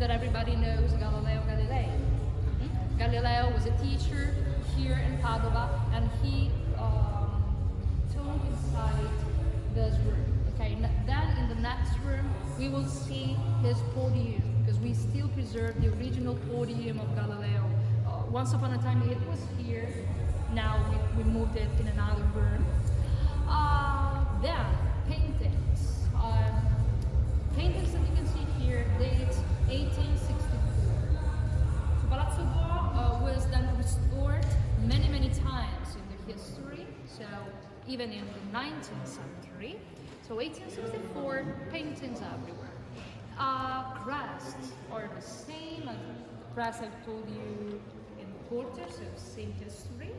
that everybody knows Galileo Galilei. Galileo was a teacher here in Padova, and he taught inside this room. Okay, then in the next room we will see his podium, because we still preserve the original podium of Galileo. Once upon a time it was here, now we moved it in another room. Then paintings. Paintings that you can see here date 1864. So Palazzo Bo was then restored many times in the history, so even in the 19th century. So 1864, paintings everywhere. Crests are the same as the crest I've told you in the quarter, so same history.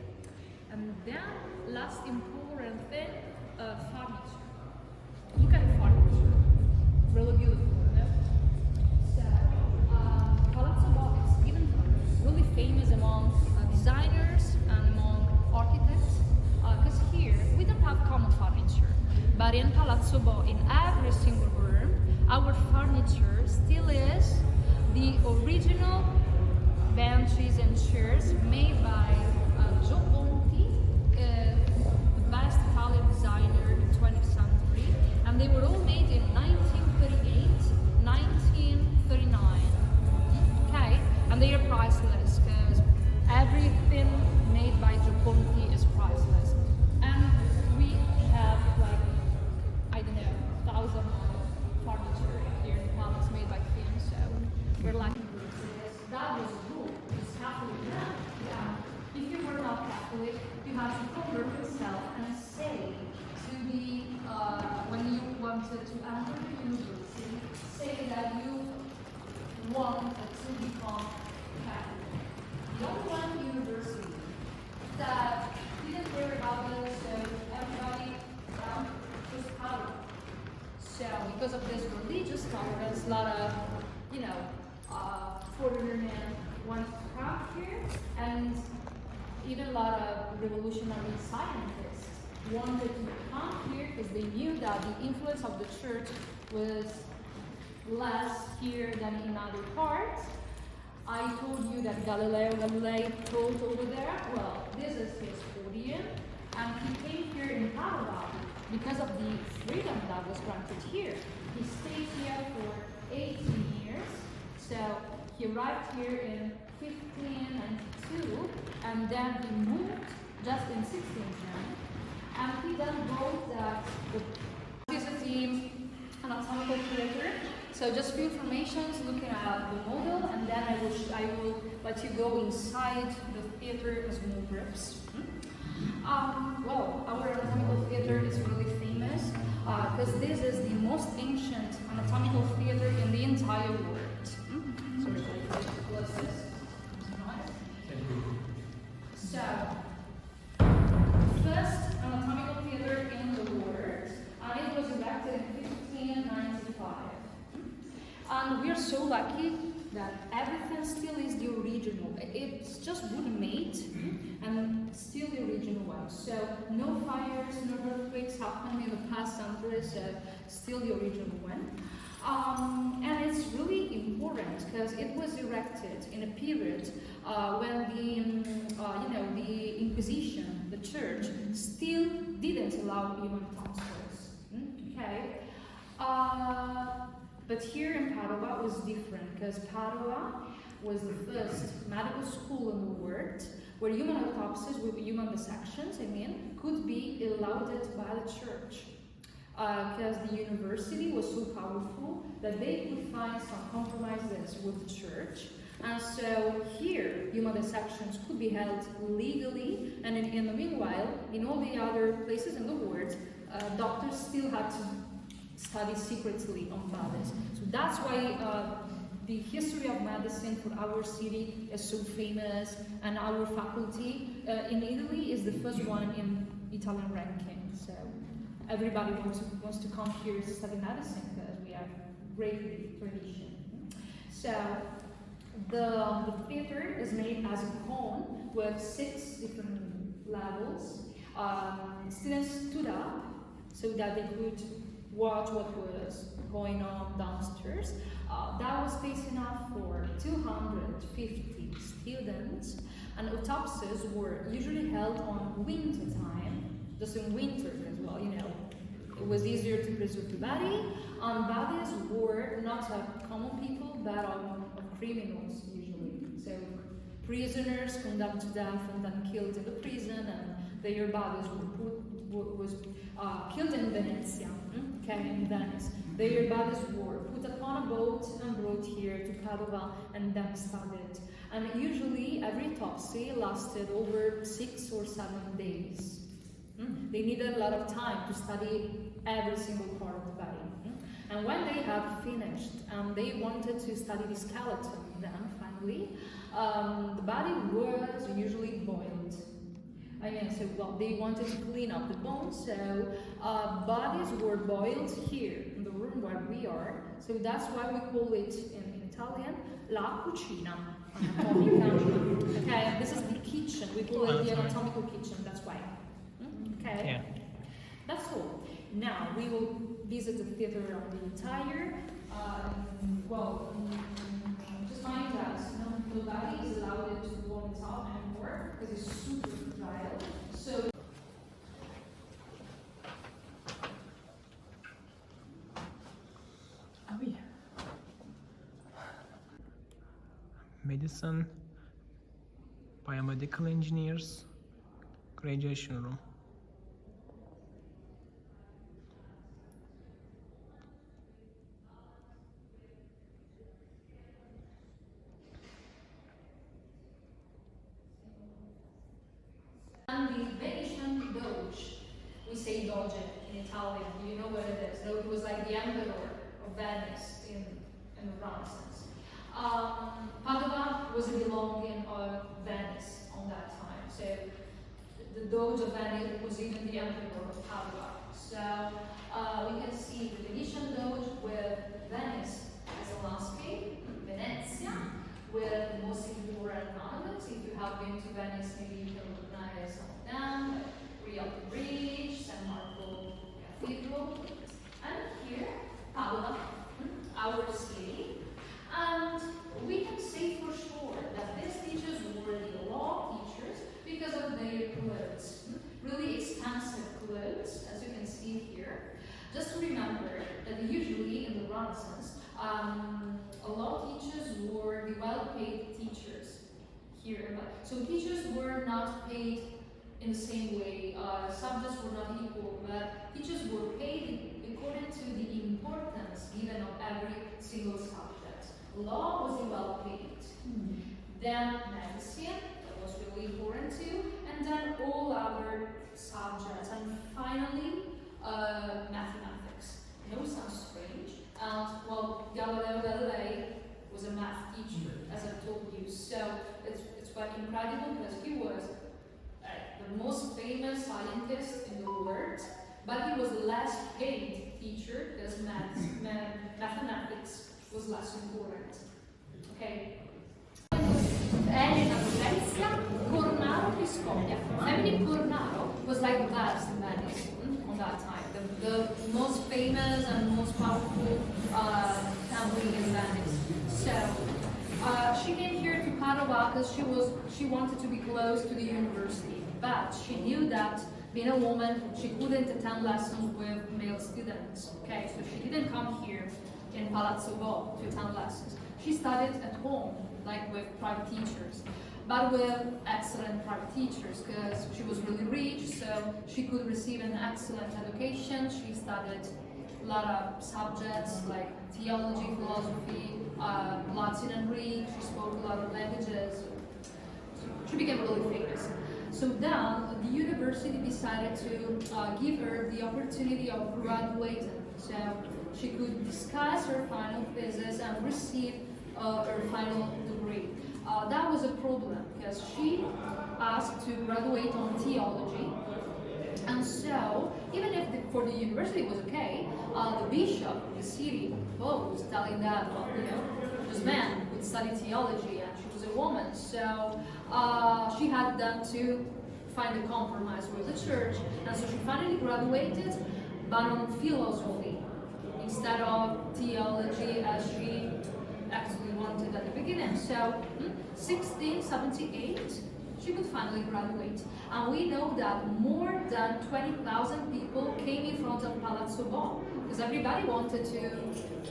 And then last important thing, furniture. Look at the furniture, really beautiful, no? So Palazzo Bo is even really famous among designers and among architects, because here we don't have common furniture, but in Palazzo Bo, in every single room, our furniture still is the original benches and chairs made by the best Italian designer in the 20th century, and they were all made in 1938, 1939. Okay, and they are priceless because everything made by Gioconti is priceless. And we have like, I don't know, 1,000 furniture here in the palace made by him, so we're lucky. That was a rule. It's Catholic now. Yeah. If you were not Catholic, you had to convert yourself and say to the, when you wanted to enter the university, say that you wanted to become Catholic. The only one university that didn't care about this, so everybody was Padua. So because of this religious tolerance, a lot of, foreigner men wanted to come here, and even a lot of revolutionary scientists wanted to come here because they knew that the influence of the church was less here than in other parts. I told you that Galileo Galilei taught over there. Well, this is his podium, and he came here in Padua because of the freedom that was granted here. He stayed here for 18 years, so he arrived here in 1592, and then he moved just in 1610, and he then wrote that this is the anatomical theater. So just for information, looking at the model, and then I will let you go inside the theater as more groups. Well, our anatomical theater is really famous because this is the most ancient anatomical theater in the entire world. Sorry, close this. So, first anatomical theater in the world, and it was erected in 1595. And we are so lucky that everything still is the original. It's just wood made, and still the original one. So no fires, no earthquakes happened in the past centuries, so still the original one. And it's really important because it was erected in a period when the Inquisition, the church, still didn't allow human tonsils. Okay. But here in Padua it was different because Padua was the first medical school in the world where human autopsies, with human dissections, could be allowed by the church. Because the university was so powerful that they could find some compromises with the church. And so here, human dissections could be held legally, and in the meanwhile, in all the other places in the world, doctors still had to study secretly on bodies. So that's why the history of medicine for our city is so famous, and our faculty in Italy is the first one in Italian ranking. So everybody wants to come here to study medicine because we have great tradition. So the theater is made as a cone with 6 different levels. Students stood up so that they could watch what was going on downstairs. That was space enough for 250 students, and autopsies were usually held on winter time, just in winter as well, you know. It was easier to preserve the body, and bodies were not of common people, but of criminals usually. So prisoners condemned to death and then killed in the prison, and their bodies was killed in Venezia, okay, in Venice. Their bodies were put upon a boat and brought here to Padova and then studied. And usually every autopsy lasted over 6 or 7 days. They needed a lot of time to study every single part of the body. And when they had finished, they wanted to study the skeleton then, finally, the body was usually boiled. They wanted to clean up the bones, so bodies were boiled here in the room where we are. So that's why we call it in Italian la cucina anatomica. Okay, this is the kitchen. We call it the anatomical kitchen. That's why. Okay. Yeah. That's all. Now we will visit the theater of the entire. Just mind that nobody is allowed to go on top anymore because it's super fragile. So. Medicine, biomedical engineers, graduation room. And the Venetian Doge, we say Doge in Italian, do you know what it is? Though it was like the emperor of Venice in the Renaissance. Padova was a belonging of Venice on that time, so the Doge of Venice was even the emperor of Padua. So we can see the Venetian Doge with Venice as a landscape, Venezia with the most important monuments. If you have been to Venice, maybe you can recognize some of them, Rialto Bridge, San Marco Cathedral, and here, Padua, our city. And we can say for sure that these teachers were the law teachers because of their clothes. Really expensive clothes, as you can see here. Just to remember that usually in the Renaissance, a law teachers were the well-paid teachers here. So teachers were not paid in the same way. Subjects were not equal, but teachers were paid according to the importance given of every single subject. Law was the well-paid. Then medicine, that was really important too, and then all other subjects, and finally mathematics. I know it sounds strange. Galileo Galilei was a math teacher, as I told you. So it's quite incredible because he was the most famous scientist in the world, but he was the less paid teacher because mathematics was less important. Okay. Cornaro Piscopia. Family Cornaro was like the best in Venice on that time. The most famous and most powerful family in Venice. So she came here to Padua because she wanted to be close to the university, but she knew that being a woman, she couldn't attend lessons with male students. Okay, so she didn't come here in Palazzo Bo to attend lessons. She studied at home, like with private teachers, but with excellent private teachers because she was really rich, so she could receive an excellent education. She studied a lot of subjects like theology, philosophy, Latin and Greek. She spoke a lot of languages. She became really famous. So then the university decided to give her the opportunity of graduating. So she could discuss her final thesis and receive her final degree. That was a problem because she asked to graduate on theology, and so even if for the university it was okay, the bishop of the city opposed, telling that this man would study theology and she was a woman, so she had then to find a compromise with the church, and so she finally graduated, but on philosophy instead of theology as she actually wanted at the beginning. So 1678, she could finally graduate. And we know that more than 20,000 people came in front of Palazzo Bo, because everybody wanted to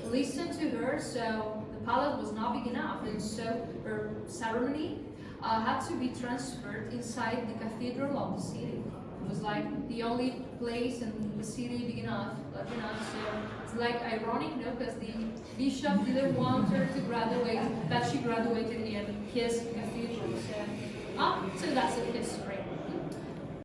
listen to her, so the palace was not big enough, and so her ceremony had to be transferred inside the cathedral of the city. It was like the only place in the city big enough, large enough, so it's like ironic, no, because the bishop didn't want her to graduate, but she graduated in his cathedral. So that's the history.